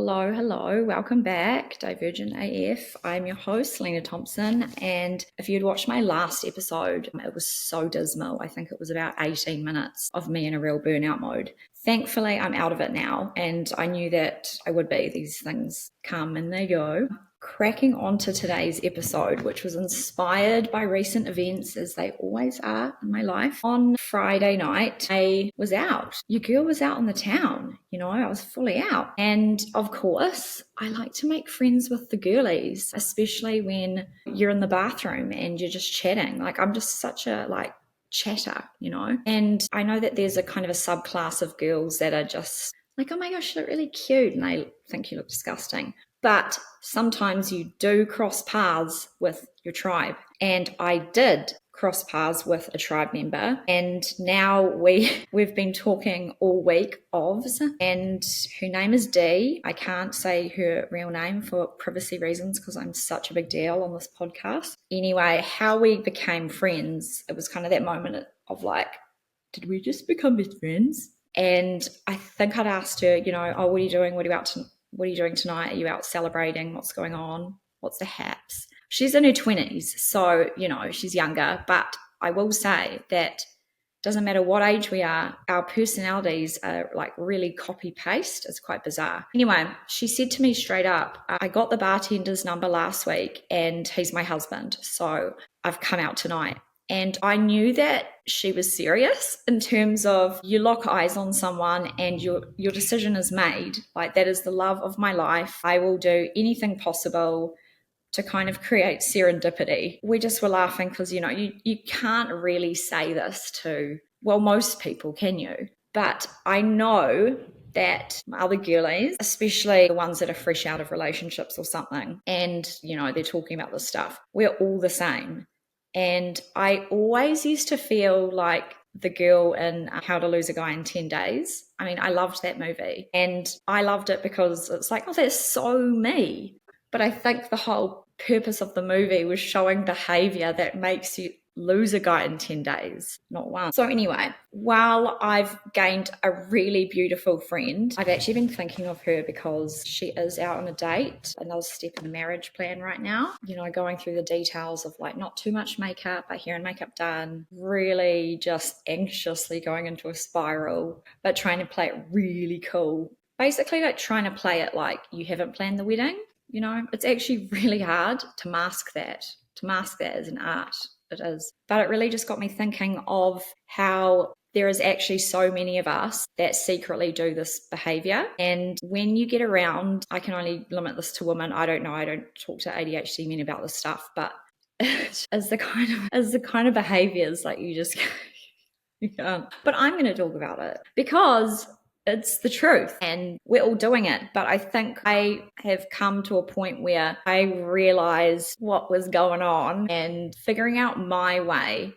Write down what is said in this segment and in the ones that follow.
Hello. Welcome back, Divergent AF. I'm your host, Lena Thompson, and if you'd watched my last episode, it was so dismal. I think it was about 18 minutes of me in a real burnout mode. Thankfully, I'm out of it now, and I knew that I would be. These things come and they go. Cracking on to today's episode, which was inspired by recent events, as they always are in my life. On Friday night, I was out. Your girl was out in the town, I was fully out. And of course, I like to make friends with the girlies, especially when you're in the bathroom and you're just chatting. I'm just such a chatter, And I know that there's a kind of a subclass of girls that are just like, oh my gosh, you look really cute, and they think you look disgusting. But sometimes you do cross paths with your tribe. And I did cross paths with a tribe member. And now we've been talking all week ofs, and her name is Dee. I can't say her real name for privacy reasons because I'm such a big deal on this podcast. Anyway, how we became friends, it was kind of that moment of did we just become best friends? And I think I'd asked her, oh, what are you doing? What are you doing tonight? Are you out celebrating? What's going on? What's the haps? She's in her 20s, so, she's younger. But I will say that doesn't matter what age we are, our personalities are really copy-paste. It's quite bizarre. Anyway, she said to me straight up, I got the bartender's number last week and he's my husband, so I've come out tonight. And I knew that she was serious in terms of you lock eyes on someone and your decision is made. That is the love of my life. I will do anything possible to kind of create serendipity. We just were laughing because, you can't really say this to, most people, can you? But I know that other girlies, especially the ones that are fresh out of relationships or something, and, they're talking about this stuff, we're all the same. And I always used to feel like the girl in How to Lose a Guy in 10 Days. I mean, I loved that movie. And I loved it because it's oh, that's so me. But I think the whole purpose of the movie was showing behavior that makes you lose a guy in 10 days, not one. So anyway, while I've gained a really beautiful friend, I've actually been thinking of her because she is out on a date, another step in the marriage plan right now, going through the details of not too much makeup, hair and makeup done, really just anxiously going into a spiral, but trying to play it really cool. Basically trying to play it like you haven't planned the wedding. It's actually really hard to mask that as an art. It is. But it really just got me thinking of how there is actually so many of us that secretly do this behavior. And when you get around, I can only limit this to women. I don't know. I don't talk to ADHD men about this stuff, but as the kind of behaviors you just you can't. But I'm going to talk about it because it's the truth and we're all doing it. But I think I have come to a point where I realized what was going on and figuring out my way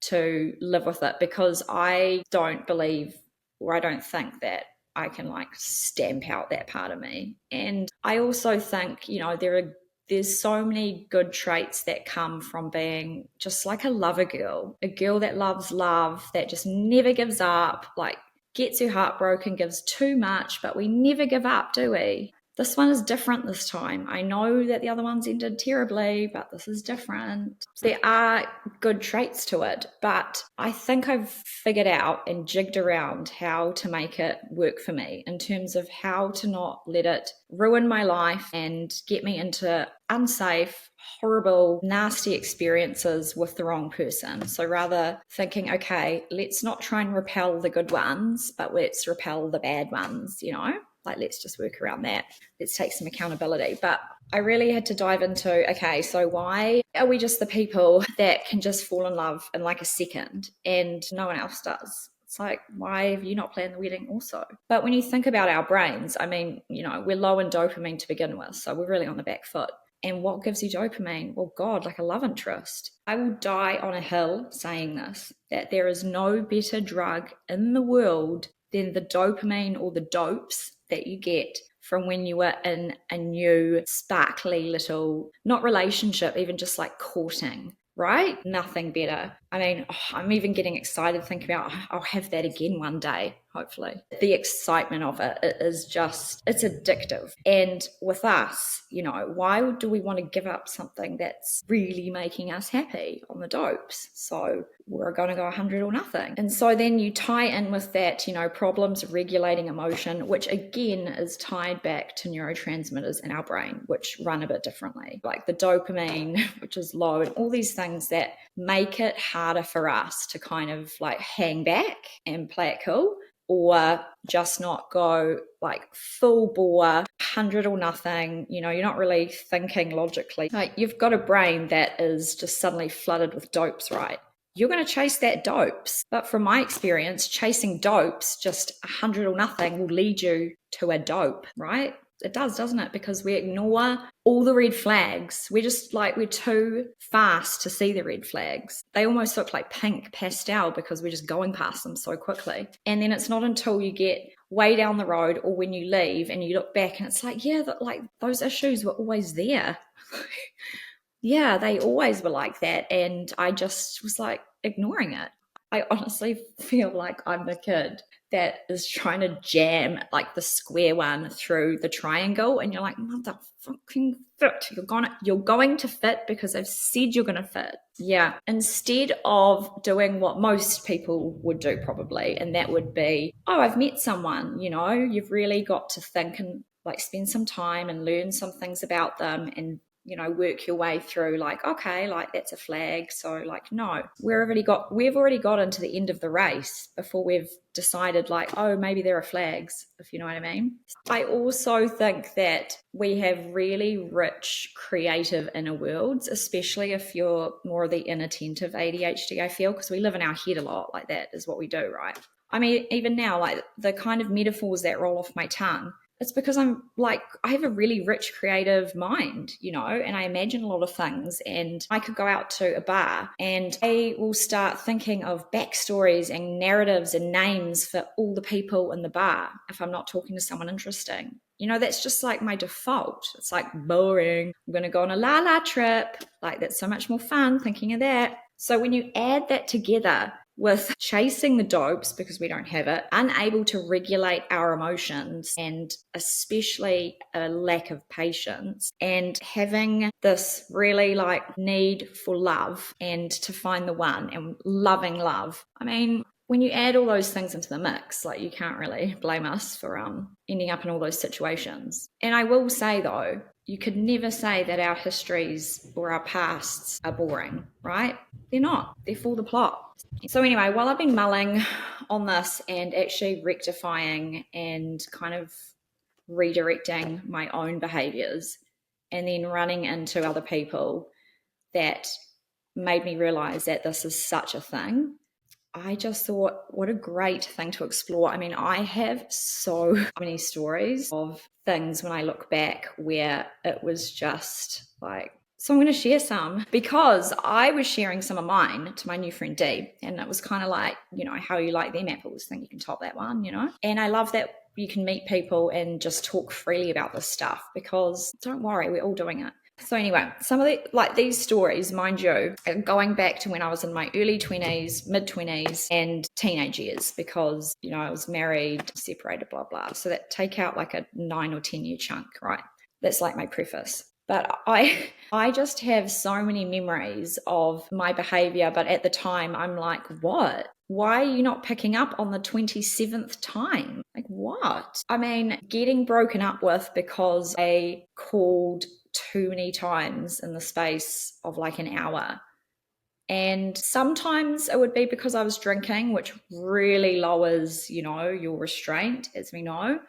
to live with it, because I don't believe, or I don't think that I can stamp out that part of me. And I also think, there's so many good traits that come from being just a lover girl, a girl that loves love, that just never gives up, gets her heart broken, gives too much, but we never give up, do we? This one is different this time. I know that the other ones ended terribly, but this is different. There are good traits to it, but I think I've figured out and jigged around how to make it work for me in terms of how to not let it ruin my life and get me into unsafe, horrible, nasty experiences with the wrong person. So rather thinking, okay, let's not try and repel the good ones, but let's repel the bad ones, let's just work around that. Let's take some accountability. But I really had to dive into, okay, so why are we just the people that can just fall in love in a second and no one else does? It's why have you not planned the wedding also? But when you think about our brains, I mean, we're low in dopamine to begin with, so we're really on the back foot. And what gives you dopamine? Well, God, a love interest. I will die on a hill saying this, that there is no better drug in the world than the dopamine or the dopes that you get from when you were in a new, sparkly little, not relationship, even just courting, right? Nothing better. I mean, I'm even getting excited thinking about I'll have that again one day, hopefully. The excitement of it is just, it's addictive. And with us, why do we want to give up something that's really making us happy on the dopes? So we're going to go 100 or nothing. And so then you tie in with that, problems regulating emotion, which again is tied back to neurotransmitters in our brain, which run a bit differently, like the dopamine, which is low, and all these things that make it harder for us to kind of like hang back and play it cool, or just not go like full bore, 100 or nothing. You're not really thinking logically. Like, you've got a brain that is just suddenly flooded with dopes, right? You're going to chase that dopes. But from my experience, chasing dopes, just 100 or nothing, will lead you to a dope, right? It does, doesn't it? Because we ignore all the red flags. We're just like, we're too fast to see the red flags. They almost look like pink pastel because we're just going past them so quickly. And then it's not until you get way down the road or when you leave and you look back and it's like, yeah, like those issues were always there. Yeah, they always were like that. And I just was like ignoring it. I honestly feel like I'm the kid that is trying to jam like the square one through the triangle, and you're like, motherfucking fit. You're going to fit because I've said you're gonna fit. Yeah. Instead of doing what most people would do probably, and that would be, oh, I've met someone, you've really got to think and like spend some time and learn some things about them and work your way through like, okay, like that's a flag. So like, no, we've already got into the end of the race before we've decided like, oh, maybe there are flags, if you know what I mean. I also think that we have really rich creative inner worlds, especially if you're more of the inattentive ADHD, I feel, because we live in our head a lot. Like, that is what we do, right? I mean, even now, like the kind of metaphors that roll off my tongue, it's because I'm like, I have a really rich creative mind, and I imagine a lot of things. And I could go out to a bar and I will start thinking of backstories and narratives and names for all the people in the bar if I'm not talking to someone interesting. That's just like my default. It's like boring. I'm going to go on a la trip. Like, that's so much more fun thinking of that. So when you add that together with chasing the dopes because we don't have it, unable to regulate our emotions, and especially a lack of patience, and having this really like need for love and to find the one and loving love. I mean, when you add all those things into the mix, like, you can't really blame us for ending up in all those situations. And I will say though, you could never say that our histories or our pasts are boring, right? They're not. They're for the plot. So anyway, while I've been mulling on this and actually rectifying and kind of redirecting my own behaviors and then running into other people that made me realize that this is such a thing, I just thought, what a great thing to explore. I mean, I have so many stories of things when I look back where it was just like, so I'm going to share some, because I was sharing some of mine to my new friend Dee, and it was kind of like, how you like them apples, think you can top that one, And I love that you can meet people and just talk freely about this stuff, because don't worry, we're all doing it. So anyway, some of these stories, mind you, are going back to when I was in my early 20s, mid 20s, and teenage years, because, I was married, separated, blah, blah. So that take out like a 9 or 10 year chunk, right? That's like my preface. But I just have so many memories of my behavior. But at the time, I'm like, what? Why are you not picking up on the 27th time? Like, what? I mean, getting broken up with because they called too many times in the space of like an hour. And sometimes it would be because I was drinking, which really lowers, your restraint, as we know.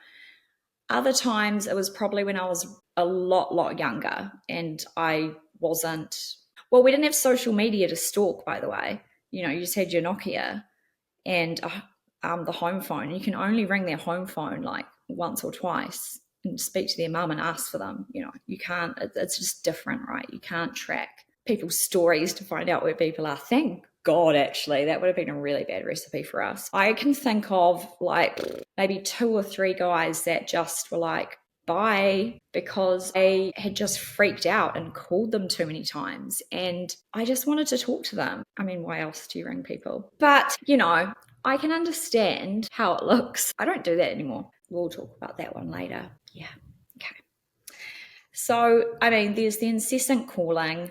Other times it was probably when I was a lot younger and I wasn't, well, we didn't have social media to stalk, by the way. You just had your Nokia and the home phone. You can only ring their home phone like once or twice and speak to their mum and ask for them. You can't, it's just different, right? You can't track people's stories to find out where people are. Thank God, actually, that would have been a really bad recipe for us. I can think of like maybe 2 or 3 guys that just were like, bye, because I had just freaked out and called them too many times. And I just wanted to talk to them. I mean, why else do you ring people? But, I can understand how it looks. I don't do that anymore. We'll talk about that one later. Yeah. Okay. So, I mean, there's the incessant calling.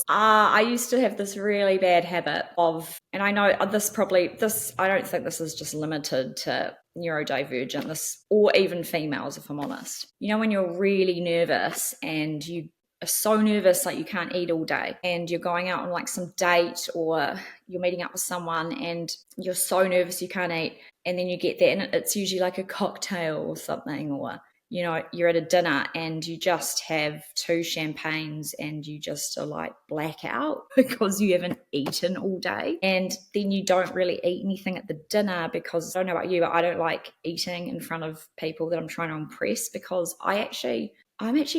I used to have this really bad habit of, and I know I don't think this is just limited to neurodivergent, or even females, if I'm honest. When you're really nervous and you are so nervous, like you can't eat all day, and you're going out on like some date, or you're meeting up with someone and you're so nervous you can't eat, and then you get there and it's usually like a cocktail or something, or you're at a dinner and you just have two champagnes and you just are like blackout because you haven't eaten all day. And then you don't really eat anything at the dinner, because I don't know about you, but I don't like eating in front of people that I'm trying to impress, because I'm actually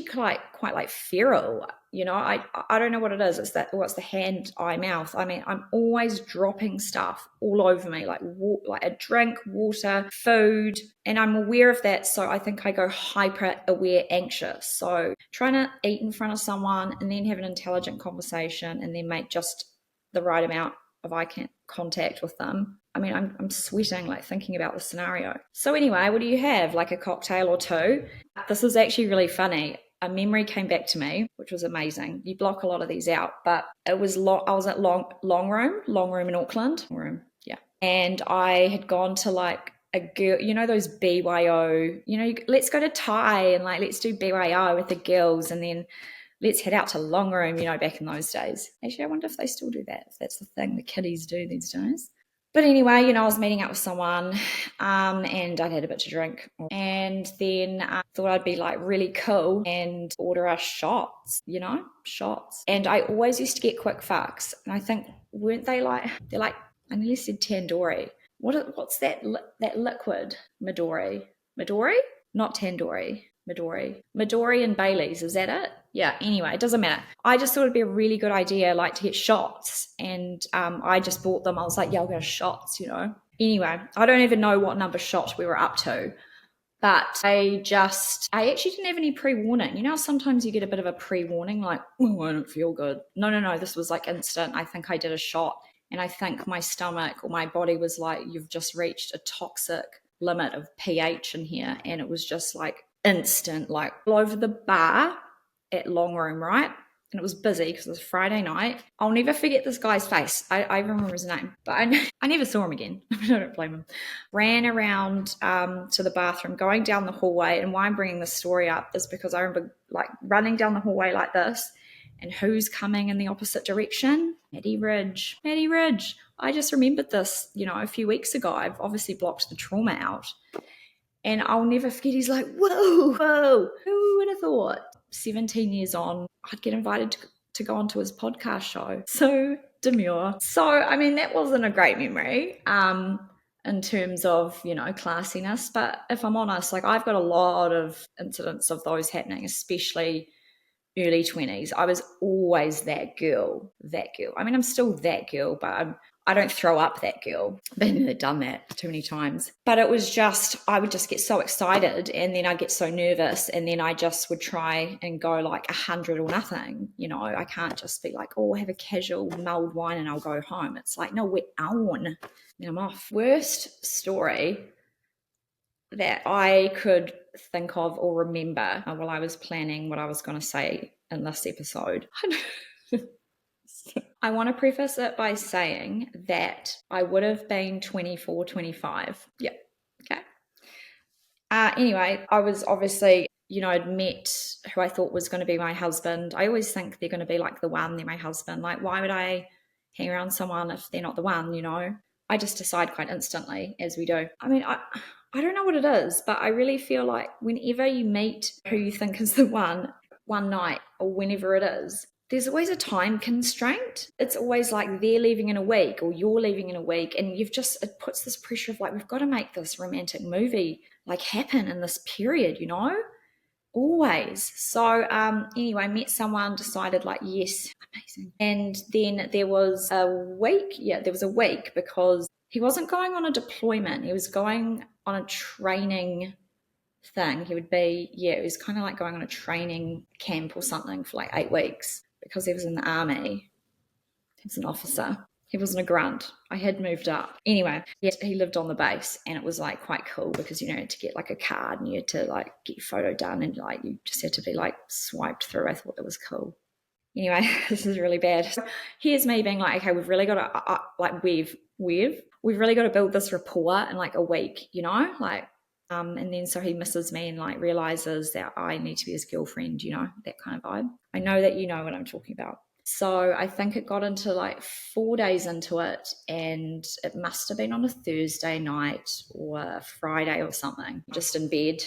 quite like feral. I don't know what it is. It's the hand, eye, mouth. I mean, I'm always dropping stuff all over me, like a drink, water, food, and I'm aware of that. So I think I go hyper aware anxious. So trying to eat in front of someone and then have an intelligent conversation and then make just the right amount of eye contact with them. I mean, I'm sweating like thinking about the scenario. So anyway, what do you have? Like a cocktail or two? This is actually really funny. A memory came back to me, which was amazing. You block a lot of these out, but it was I was at Long Room in Auckland. Yeah. And I had gone to like a girl, those BYO, let's go to Thai and like let's do BYO with the girls, and then let's head out to Long Room, back in those days. Actually, I wonder if they still do that, if that's the thing the kiddies do these days. But anyway, I was meeting up with someone, and I'd had a bit to drink, and then I thought I'd be like really cool and order us shots, shots. And I always used to get quick fucks, and I think, weren't they like, they're like, I nearly said tandoori. What's that liquid? Midori? Not tandoori. Midori and Bailey's, is that it? Yeah, anyway, it doesn't matter. I just thought it'd be a really good idea, like, to get shots, and I just bought them. I was like, yeah, I'll go shots, Anyway, I don't even know what number shot we were up to, but I actually didn't have any pre-warning. Sometimes you get a bit of a pre-warning, like, oh, I don't feel good. No, this was like instant. I think I did a shot, and I think my stomach or my body was like, you've just reached a toxic limit of pH in here, and it was just like instant, like all over the bar at Long Room, right? And it was busy because it was Friday night. I'll never forget this guy's face. I remember his name, but I never saw him again. I don't blame him. Ran around to the bathroom, going down the hallway. And why I'm bringing this story up is because I remember like running down the hallway like this, and who's coming in the opposite direction? Maddie Ridge. I just remembered this, a few weeks ago. I've obviously blocked the trauma out. And I'll never forget, he's like, whoa, who would have thought 17 years on, I'd get invited to go onto his podcast show. So demure. So, I mean, that wasn't a great memory in terms of, classiness. But if I'm honest, like, I've got a lot of incidents of those happening, especially early 20s. I was always that girl. I mean, I'm still that girl, but I don't throw up that girl. I've done that too many times. But it was just, I would just get so excited, and then I'd get so nervous, and then I just would try and go like 100 or nothing. I can't just be like, oh, have a casual mulled wine and I'll go home. It's like, no, we're on. Then I'm off. Worst story that I could think of or remember while I was planning what I was going to say in this episode. I want to preface it by saying that I would have been 24, 25. Yeah. Okay. Anyway, I was obviously, I'd met who I thought was going to be my husband. I always think they're going to be like the one, they're my husband. Like, why would I hang around someone if they're not the one, I just decide quite instantly, as we do. I mean, I don't know what it is, but I really feel like whenever you meet who you think is the one night or whenever it is, there's always a time constraint. It's always like they're leaving in a week or you're leaving in a week, and it puts this pressure of like, we've got to make this romantic movie like happen in this period, always. So anyway, I met someone, decided like, yes, amazing. And then there was a week because he wasn't going on a deployment. He was going on a training thing. He would be, it was kind of like going on a training camp or something for like 8 weeks because he was in the army. He was an officer. He wasn't a grunt. I had moved up. Anyway, he lived on the base, and it was like quite cool because, you know, to get like a card and you had to like get your photo done, and like you just had to be like swiped through. I thought that was cool. Anyway, this is really bad. So here's me being like, okay, we've really got to we've really got to build this rapport in like a week, you know, like, and then so he misses me and like realizes that I need to be his girlfriend, you know, that kind of vibe. I know that you know what I'm talking about. So I think it got into like 4 days into it, and it must have been on a Thursday night or a Friday or something, just in bed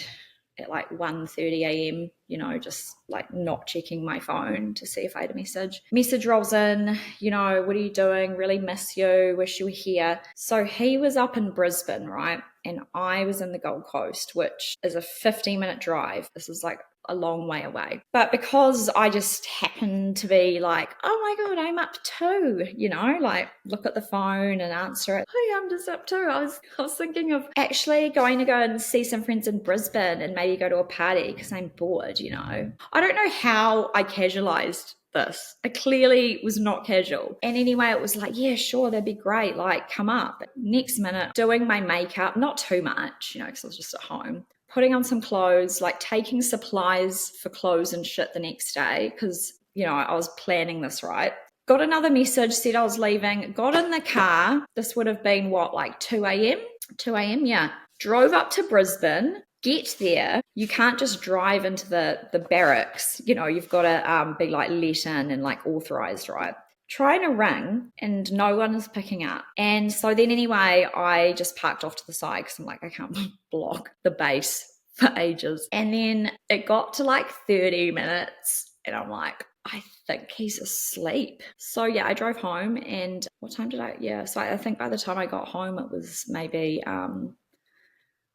at like 1:30 a.m, you know, just like not checking my phone to see if I had a message. Message rolls in, you know, what are you doing? Really miss you. Wish you were here. So he was up in Brisbane, right? And I was in the Gold Coast, which is a 15-minute drive. This is like a long way away. But because I just happened to be like, oh my God, I'm up too, you know, like look at the phone and answer it. Hey, I'm just up too. I was thinking of actually going to go and see some friends in Brisbane and maybe go to a party because I'm bored, you know. I don't know how I casualized this. I clearly was not casual. And anyway, it was like, yeah, sure, that'd be great. Like, come up. Next minute, doing my makeup, not too much, you know, because I was just at home. Putting on some clothes, like taking supplies for clothes and shit the next day because, you know, I was planning this, right? Got another message, said I was leaving, got in the car. This would have been what, like 2 a.m.? 2 a.m., yeah. Drove up to Brisbane, get there. You can't just drive into the barracks. You know, you've got to be like let in and like authorized, right? Trying to ring and no one is picking up. And so then anyway, I just parked off to the side because I'm like, I can't block the base for ages. And then it got to like 30 minutes and I'm like, I think he's asleep. So yeah, I drove home, and what time did so I think by the time I got home, it was maybe, I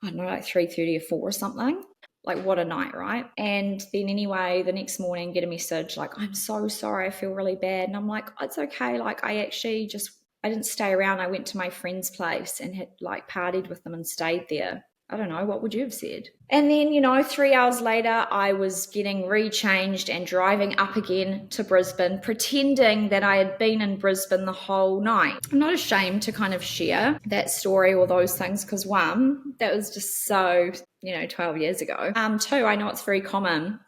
don't know, like 3:30 or 4 or something. Like, what a night, right? And then anyway, the next morning, get a message like, I'm so sorry, I feel really bad. And I'm like, oh, it's okay. Like, I didn't stay around. I went to my friend's place and had like partied with them and stayed there. I don't know, what would you have said? And then, you know, 3 hours later, I was getting rechanged and driving up again to Brisbane, pretending that I had been in Brisbane the whole night. I'm not ashamed to kind of share that story or those things because, one, that was just so, 12 years ago. Two, I know it's very common.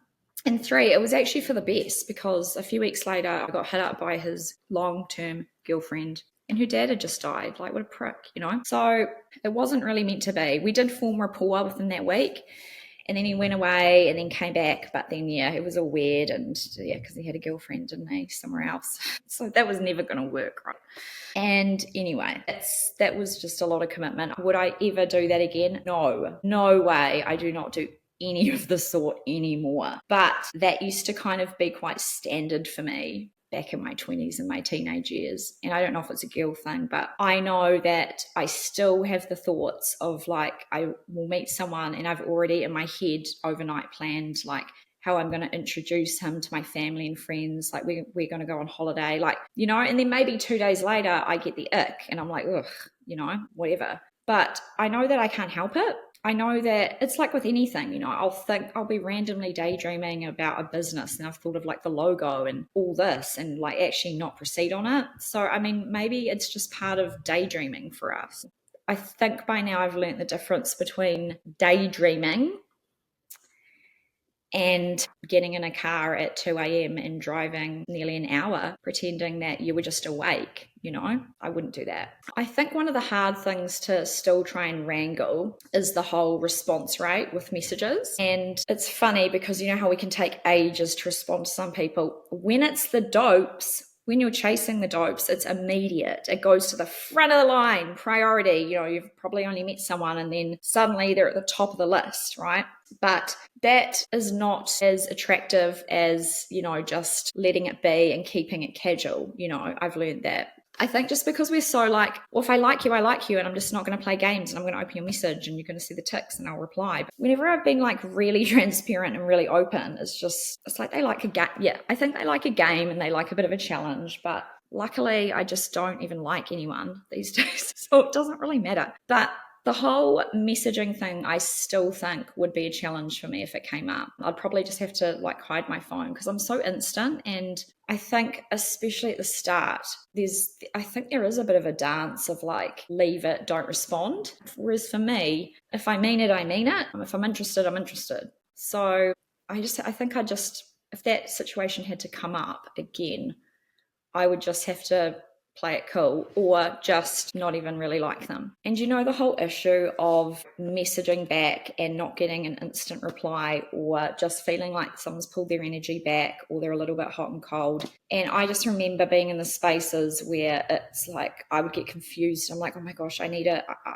And three, it was actually for the best because a few weeks later, I got hit up by his long-term girlfriend. And her dad had just died. Like, what a prick, you know? So it wasn't really meant to be. We did form rapport within that week. And then he went away and then came back. But then, it was all weird. And because he had a girlfriend, didn't he, somewhere else. So that was never going to work, right? And anyway, that was just a lot of commitment. Would I ever do that again? No way. I do not do any of the sort anymore. But that used to kind of be quite standard for me back in my 20s and my teenage years. And I don't know if it's a girl thing, but I know that I still have the thoughts of like, I will meet someone and I've already in my head overnight planned like how I'm going to introduce him to my family and friends. Like we're going to go on holiday, like, and then maybe 2 days later I get the ick and I'm like, ugh, whatever. But I know that I can't help it. I know that it's like with anything, I'll be randomly daydreaming about a business and I've thought of like the logo and all this and like actually not proceed on it. So, I mean, maybe it's just part of daydreaming for us. I think by now I've learned the difference between daydreaming and getting in a car at 2 a.m. and driving nearly an hour pretending that you were just awake. I wouldn't do that. I think one of the hard things to still try and wrangle is the whole response rate with messages. And it's funny because you know how we can take ages to respond to some people. When it's the dopes, when you're chasing the dopes, it's immediate. It goes to the front of the line, priority. You've probably only met someone and then suddenly they're at the top of the list, right? But that is not as attractive as, just letting it be and keeping it casual. I've learned that. I think just because we're so like, well, if I like you, and I'm just not going to play games and I'm going to open your message and you're going to see the ticks and I'll reply. But whenever I've been like really transparent and really open, it's like they like a game. Yeah, I think they like a game and they like a bit of a challenge, but luckily I just don't even like anyone these days. So it doesn't really matter. But The whole messaging thing, I still think would be a challenge for me if it came up. I'd probably just have to like hide my phone because I'm so instant. And I think, especially at the start, I think there is a bit of a dance of like, leave it, don't respond. Whereas for me, if I mean it, I mean it. If I'm interested, I'm interested. So I think if that situation had to come up again, I would just have to play it cool or just not even really like them. And the whole issue of messaging back and not getting an instant reply or just feeling like someone's pulled their energy back or they're a little bit hot and cold. And I just remember being in the spaces where it's like I would get confused. I'm like, oh my gosh, I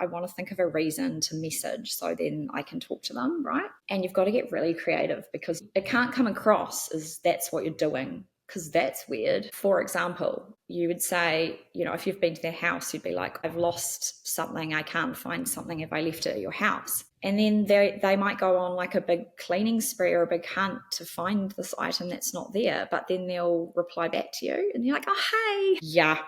want to think of a reason to message so then I can talk to them, right? And you've got to get really creative because it can't come across as that's what you're doing, because that's weird. For example, you would say, if you've been to their house, you'd be like, I've lost something. I can't find something. Have I left it at your house? And then they might go on like a big cleaning spree or a big hunt to find this item that's not there. But then they'll reply back to you and you're like, oh, hey. Yeah.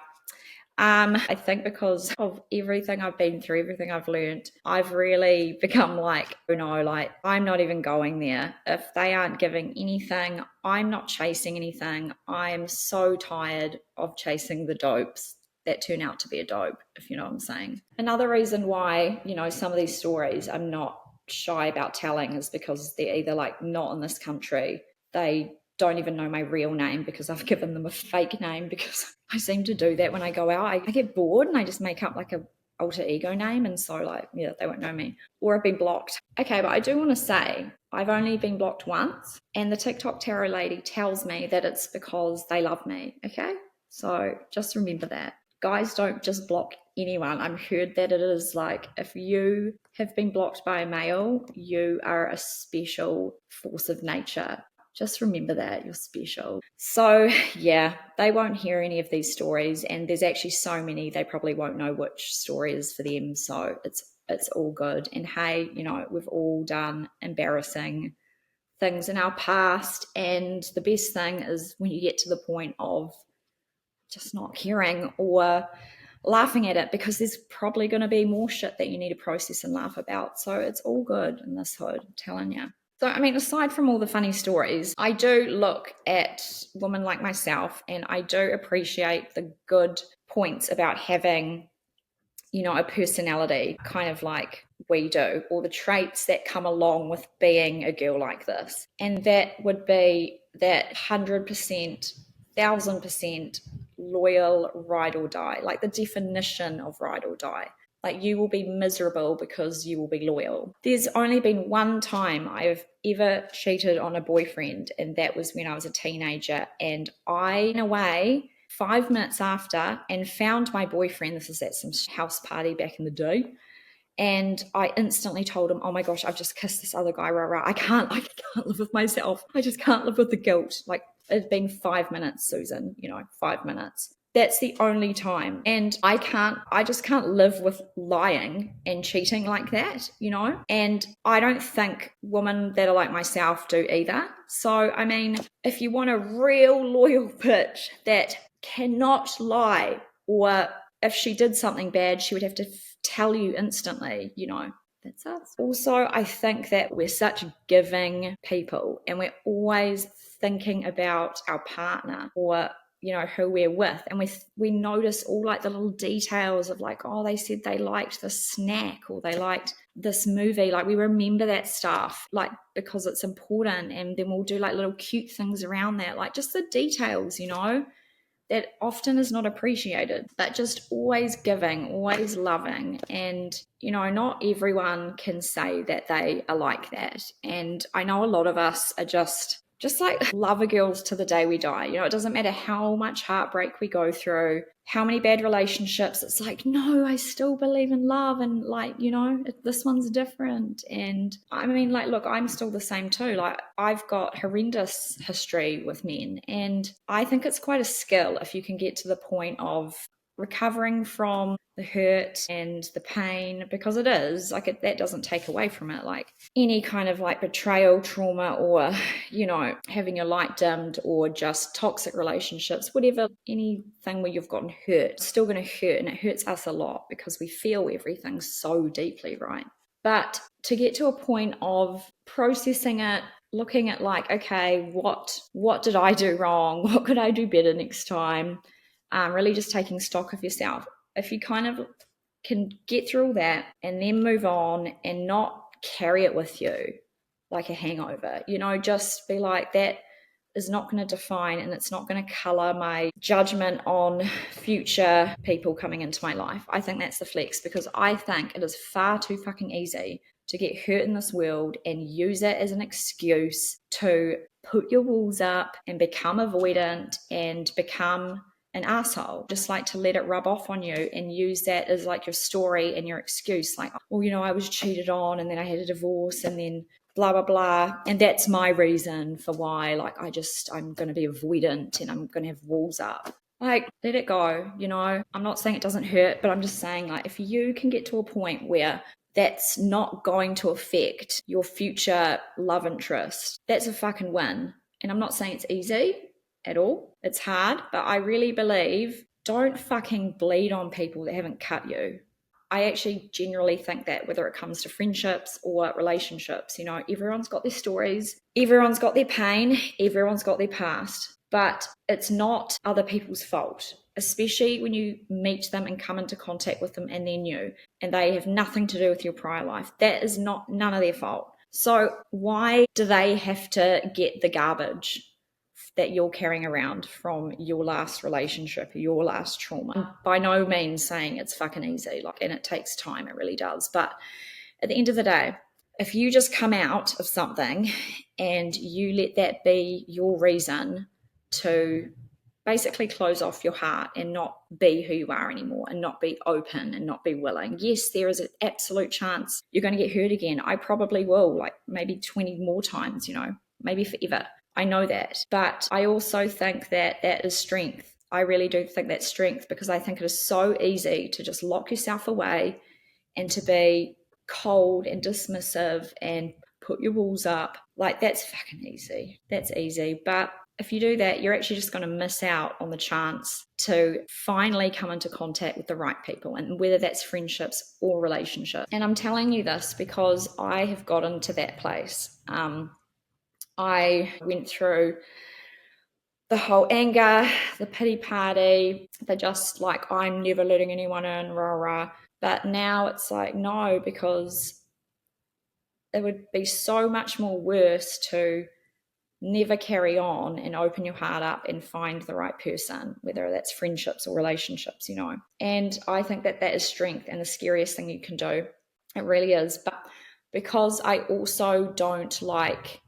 I think because of everything I've been through, everything I've learned, I've really become like, I'm not even going there. If they aren't giving anything, I'm not chasing anything. I'm so tired of chasing the dopes that turn out to be a dope, if you know what I'm saying. Another reason why, some of these stories I'm not shy about telling is because they're either like not in this country, they don't even know my real name because I've given them a fake name because I seem to do that when I go out. I get bored and I just make up like a alter ego name, and so they won't know me. Or I've been blocked. Okay, but I do want to say I've only been blocked once, and the TikTok tarot lady tells me that it's because they love me. Okay, so just remember that. Guys don't just block anyone. I've heard that it is like if you have been blocked by a male, you are a special force of nature. Just remember that you're special. So yeah, they won't hear any of these stories, and there's actually so many they probably won't know which story is for them. So it's all good. And hey, we've all done embarrassing things in our past, and the best thing is when you get to the point of just not caring or laughing at it, because there's probably going to be more shit that you need to process and laugh about. So it's all good in this hood, I'm telling you. So, aside from all the funny stories, I do look at women like myself and I do appreciate the good points about having, a personality kind of like we do, or the traits that come along with being a girl like this. And that would be that 100%, 1000% loyal ride or die, like the definition of ride or die. Like you will be miserable because you will be loyal. There's only been one time I've ever cheated on a boyfriend, and that was when I was a teenager. And I went away 5 minutes after and found my boyfriend. This is at some house party back in the day. And I instantly told him, oh my gosh, I've just kissed this other guy. Rah, rah. I can't live with myself. I just can't live with the guilt. Like it's been 5 minutes, Susan, 5 minutes. That's the only time. And I just can't live with lying and cheating like that, And I don't think women that are like myself do either. So, if you want a real loyal bitch that cannot lie, or if she did something bad, she would have to tell you instantly, that's us. Also, I think that we're such giving people and we're always thinking about our partner or who we're with, and we notice all like the little details of like, oh, they said they liked this snack or they liked this movie. Like we remember that stuff like because it's important, and then we'll do like little cute things around that, like just the details, that often is not appreciated, but just always giving, always loving. And not everyone can say that they are like that, and I know a lot of us are just like lover girls to the day we die. It doesn't matter how much heartbreak we go through, how many bad relationships, it's like, no, I still believe in love, and like, this one's different. And look, I'm still the same too. Like I've got horrendous history with men, and I think it's quite a skill if you can get to the point of recovering from the hurt and the pain, because it is like that doesn't take away from it. Like any kind of like betrayal trauma, or having your light dimmed, or just toxic relationships, whatever, anything where you've gotten hurt, it's still going to hurt, and it hurts us a lot because we feel everything so deeply, right? But to get to a point of processing it, looking at like, okay, what did I do wrong? What could I do better next time? Really just taking stock of yourself. If you kind of can get through all that and then move on and not carry it with you like a hangover, just be like, that is not going to define, and it's not going to color my judgment on future people coming into my life. I think that's the flex, because I think it is far too fucking easy to get hurt in this world and use it as an excuse to put your walls up and become avoidant and become an asshole. Just like to let it rub off on you and use that as like your story and your excuse. Like, well, I was cheated on, and then I had a divorce, and then blah, blah, blah. And that's my reason for why, like, I'm going to be avoidant and I'm going to have walls up. Like, let it go, I'm not saying it doesn't hurt, but I'm just saying, like, if you can get to a point where that's not going to affect your future love interest, that's a fucking win. And I'm not saying it's easy at all. It's hard, but I really believe, don't fucking bleed on people that haven't cut you. I actually generally think that, whether it comes to friendships or relationships, everyone's got their stories, everyone's got their pain, everyone's got their past, but it's not other people's fault, especially when you meet them and come into contact with them and they're new and they have nothing to do with your prior life. That is none of their fault. So why do they have to get the garbage that you're carrying around from your last relationship, your last trauma? By no means saying it's fucking easy, and it takes time, it really does. But at the end of the day, if you just come out of something and you let that be your reason to basically close off your heart and not be who you are anymore, and not be open and not be willing, yes, there is an absolute chance you're going to get hurt again. I probably will, like maybe 20 more times, maybe forever. I know that, but I also think that that is strength. I really do think that's strength, because I think it is so easy to just lock yourself away and to be cold and dismissive and put your walls up. Like, that's fucking easy. That's easy. But if you do that, you're actually just going to miss out on the chance to finally come into contact with the right people, and whether that's friendships or relationships. And I'm telling you this because I have gotten to that place. I went through the whole anger, the pity party, the just like, I'm never letting anyone in, rah, rah. But now it's like, no, because it would be so much more worse to never carry on and open your heart up and find the right person, whether that's friendships or relationships, And I think that that is strength and the scariest thing you can do. It really is. But because I also don't like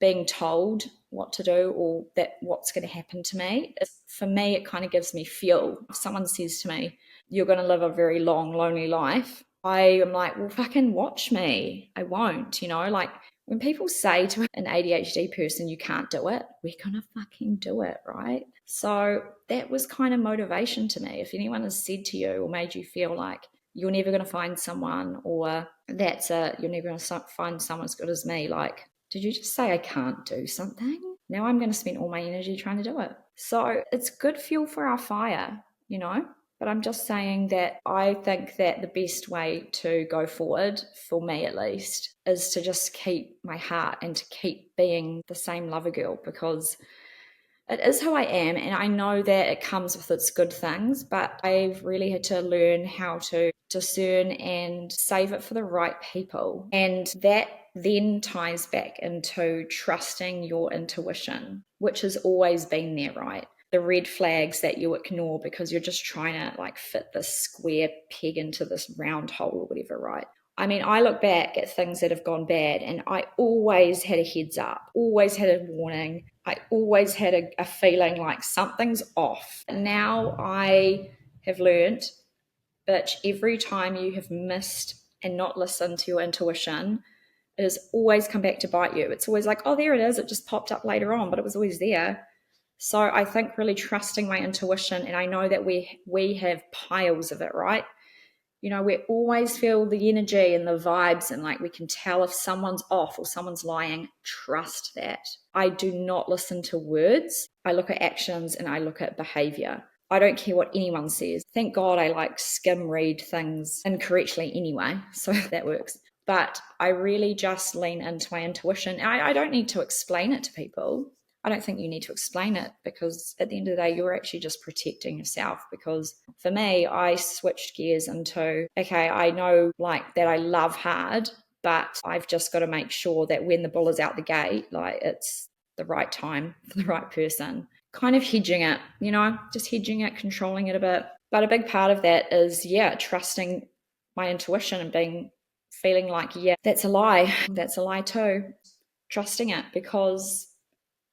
being told what to do, or that what's going to happen to me, for me, it kind of gives me fuel. If someone says to me, you're going to live a very long, lonely life, I am like, well, fucking watch me. I won't, like, when people say to an ADHD person, you can't do it, we're going to fucking do it, right? So that was kind of motivation to me. If anyone has said to you or made you feel like you're never going to find someone, or you're never going to find someone as good as me, like, did you just say I can't do something? Now I'm going to spend all my energy trying to do it. So it's good fuel for our fire, But I'm just saying that I think that the best way to go forward, for me at least, is to just keep my heart and to keep being the same lover girl, because it is who I am, and I know that it comes with its good things, but I've really had to learn how to discern and save it for the right people. And that then ties back into trusting your intuition, which has always been there, right? The red flags that you ignore because you're just trying to like fit this square peg into this round hole or whatever, right? I mean, I look back at things that have gone bad and I always had a heads up, always had a warning. I always had a feeling like something's off. Now I have learned, bitch, every time you have missed and not listened to your intuition, it has always come back to bite you. It's always like, oh, there it is. It just popped up later on, but it was always there. So I think really trusting my intuition, and I know that we have piles of it, right? We always feel the energy and the vibes, and like we can tell if someone's off or someone's lying. Trust that. I do not listen to words. I look at actions and I look at behavior. I don't care what anyone says. Thank God I like skim read things incorrectly anyway, so that works. But I really just lean into my intuition. I don't need to explain it to people. I don't think you need to explain it, because at the end of the day, you're actually just protecting yourself. Because for me, I switched gears into, okay, I know like that I love hard, but I've just got to make sure that when the bull is out the gate, like it's the right time for the right person. Kind of hedging it, just hedging it, controlling it a bit. But a big part of that is, trusting my intuition and feeling like, that's a lie. That's a lie too. Trusting it, because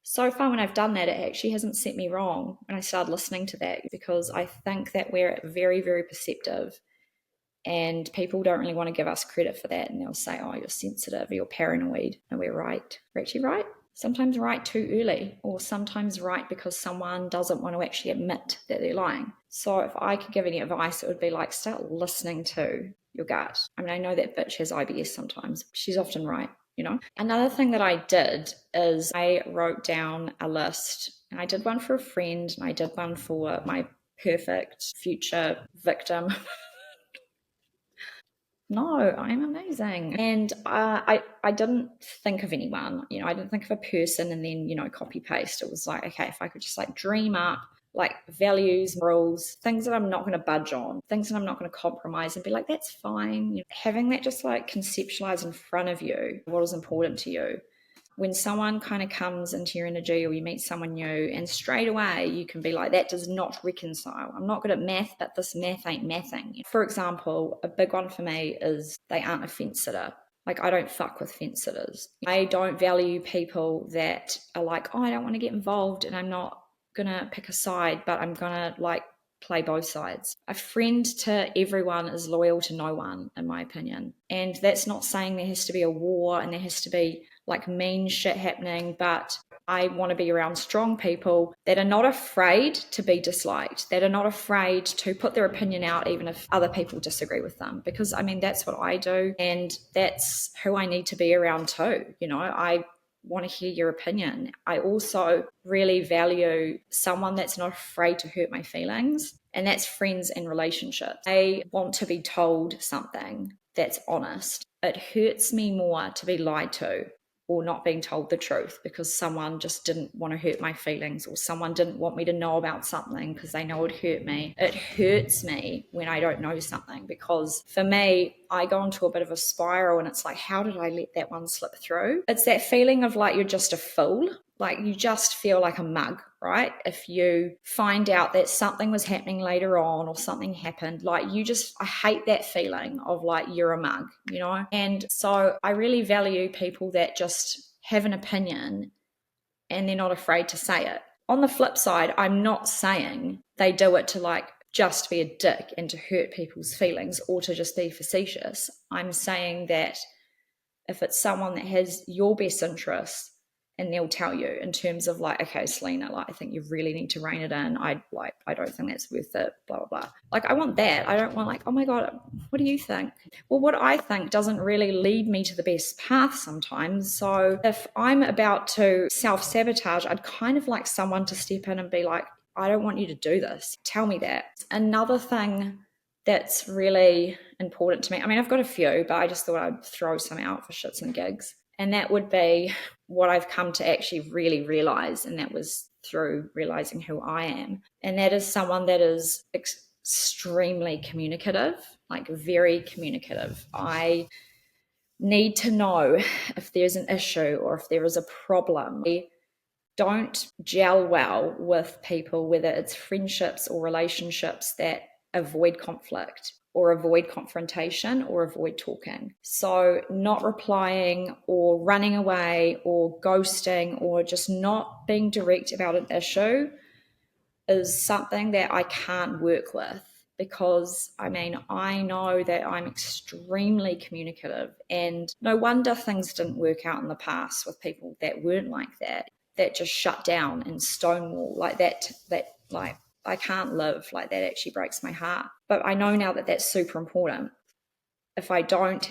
so far when I've done that, it actually hasn't set me wrong when I started listening to that, because I think that we're very, very perceptive, and people don't really want to give us credit for that. And they'll say, oh, you're sensitive, you're paranoid. And we're right. We're actually right. Sometimes right too early, or sometimes right because someone doesn't want to actually admit that they're lying. So if I could give any advice, it would be like, start listening to your gut. I mean, I know that bitch has IBS sometimes. She's often right. Another thing that I did is I wrote down a list, and I did one for a friend and I did one for my perfect future victim. No, I'm amazing. And I didn't think of anyone, I didn't think of a person and then, copy paste. It was like, okay, if I could just like dream up like values, rules, things that I'm not going to budge on, things that I'm not going to compromise, and be like, that's fine. Having that just like conceptualize in front of you, what is important to you. When someone kind of comes into your energy, or you meet someone new, and straight away you can be like, that does not reconcile. I'm not good at math, but this math ain't mathing. For example, a big one for me is they aren't a fence sitter. Like, I don't fuck with fence sitters. I don't value people that are like, oh, I don't want to get involved and I'm not gonna pick a side, but I'm gonna like play both sides. A friend to everyone is loyal to no one, in my opinion. And that's not saying there has to be a war and there has to be like mean shit happening, but I want to be around strong people that are not afraid to be disliked, that are not afraid to put their opinion out even if other people disagree with them. Because I mean, that's what I do, and that's who I need to be around too. I want to hear your opinion. I also really value someone that's not afraid to hurt my feelings, and that's friends and relationships. I want to be told something that's honest. It hurts me more to be lied to or not being told the truth because someone just didn't want to hurt my feelings, or someone didn't want me to know about something because they know it hurt me. It hurts me when I don't know something, because for me, I go into a bit of a spiral, and it's like, how did I let that one slip through? It's that feeling of like you're just a fool. Like, you just feel like a mug, right? If you find out that something was happening later on, or something happened, like I hate that feeling of like you're a mug, And so I really value people that just have an opinion and they're not afraid to say it. On the flip side, I'm not saying they do it to like just be a dick and to hurt people's feelings or to just be facetious. I'm saying that if it's someone that has your best interests, and they'll tell you in terms of like, okay, Selena, like, I think you really need to rein it in. I don't think that's worth it, blah, blah, blah. Like, I want that. I don't want like, oh my God, what do you think? Well, what I think doesn't really lead me to the best path sometimes. So if I'm about to self-sabotage, I'd kind of like someone to step in and be like, I don't want you to do this. Tell me that. Another thing that's really important to me, I mean, I've got a few, but I just thought I'd throw some out for shits and gigs. And that would be what I've come to actually really realize, and that was through realizing who I am. And that is someone that is extremely communicative, like very communicative. I need to know if there's an issue or if there is a problem. I don't gel well with people, whether it's friendships or relationships that avoid conflict or avoid confrontation or avoid talking. So not replying or running away or ghosting or just not being direct about an issue is something that I can't work with, because I mean, I know that I'm extremely communicative, and no wonder things didn't work out in the past with people that weren't like that. that just shut down and stonewall like that like I can't live like that. Actually breaks my heart. But I know now that that's super important. If I don't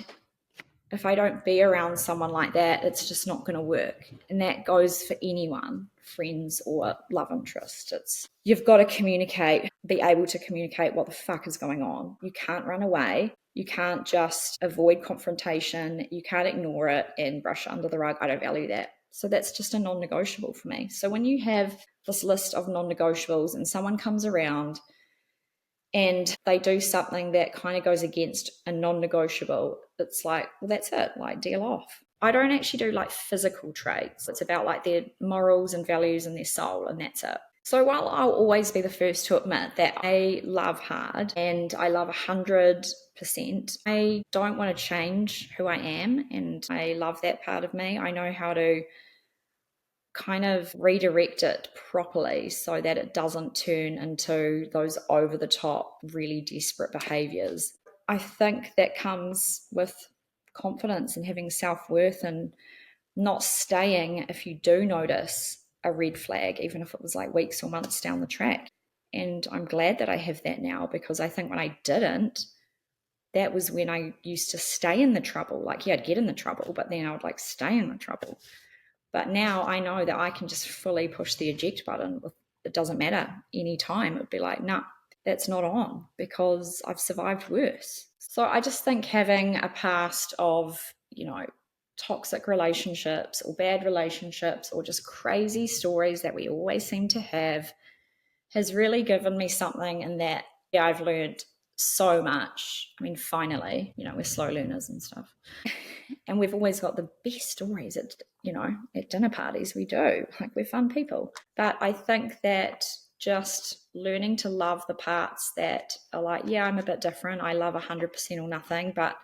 be around someone like that, it's just not going to work. And that goes for anyone, friends or love interest. You've got to communicate, be able to communicate what the fuck is going on. You can't run away. You can't just avoid confrontation. You can't ignore it and brush it under the rug. I don't value that. So that's just a non-negotiable for me. So when you have this list of non-negotiables and someone comes around and they do something that kind of goes against a non-negotiable, it's like, well, that's it, like deal off. I don't actually do like physical traits. It's about like their morals and values and their soul, and that's it. So while I'll always be the first to admit that I love hard and I love 100%, I don't want to change who I am, and I love that part of me. I know how to kind of redirect it properly so that it doesn't turn into those over the top, really desperate behaviors. I think that comes with confidence and having self-worth and not staying if you do notice a red flag, even if it was like weeks or months down the track. And I'm glad that I have that now, because I think when I didn't, that was when I used to stay in the trouble. Like, yeah, I'd get in the trouble, but then I would like stay in the trouble. But now I know that I can just fully push the eject button. It doesn't matter any time. It'd be like, nah, that's not on, because I've survived worse. So I just think having a past of, toxic relationships or bad relationships or just crazy stories that we always seem to have has really given me something in that, yeah, I've learned so much. I mean, finally, we're slow learners and stuff. And we've always got the best stories at dinner parties. We do. Like, we're fun people. But I think that just learning to love the parts that are like, yeah, I'm a bit different. I love 100% or nothing. But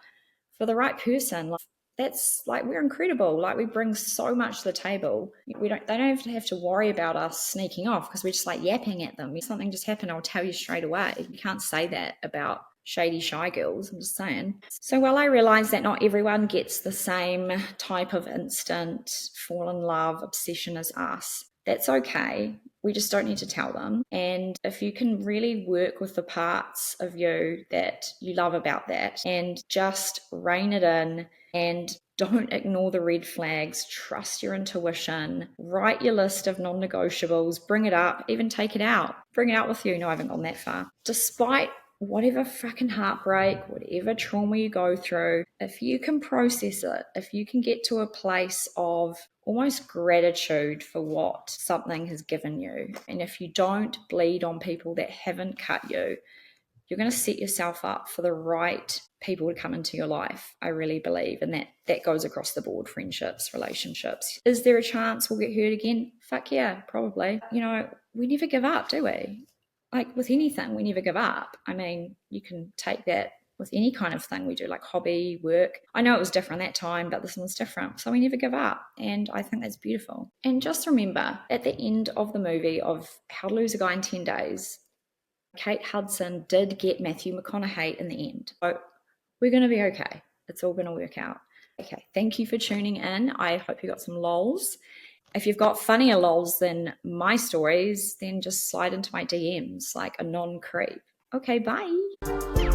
for the right person, that's like, we're incredible. Like, we bring so much to the table. They don't have to worry about us sneaking off because we're just like yapping at them. If something just happened, I'll tell you straight away. You can't say that about shady shy girls, I'm just saying. So while I realize that not everyone gets the same type of instant fall in love obsession as us, that's okay. We just don't need to tell them. And if you can really work with the parts of you that you love about that and just rein it in and don't ignore the red flags, trust your intuition, write your list of non-negotiables, bring it up, even take it out. Bring it out with you. No, I haven't gone that far. Despite whatever fucking heartbreak, whatever trauma you go through, if you can process it, if you can get to a place of almost gratitude for what something has given you, and if you don't bleed on people that haven't cut you, you're going to set yourself up for the right people to come into your life. I really believe, and that goes across the board, friendships, relationships. Is there a chance we'll get hurt again? Fuck yeah, probably. We never give up, do we? Like with anything, we never give up. I mean, you can take that with any kind of thing we do, like hobby, work. I know it was different that time, but this one's different. So we never give up. And I think that's beautiful. And just remember, at the end of the movie of How to Lose a Guy in 10 Days, Kate Hudson did get Matthew McConaughey in the end. So we're going to be okay. It's all going to work out. Okay, thank you for tuning in. I hope you got some lols. If you've got funnier lols than my stories, then just slide into my DMs like a non-creep. Okay, bye.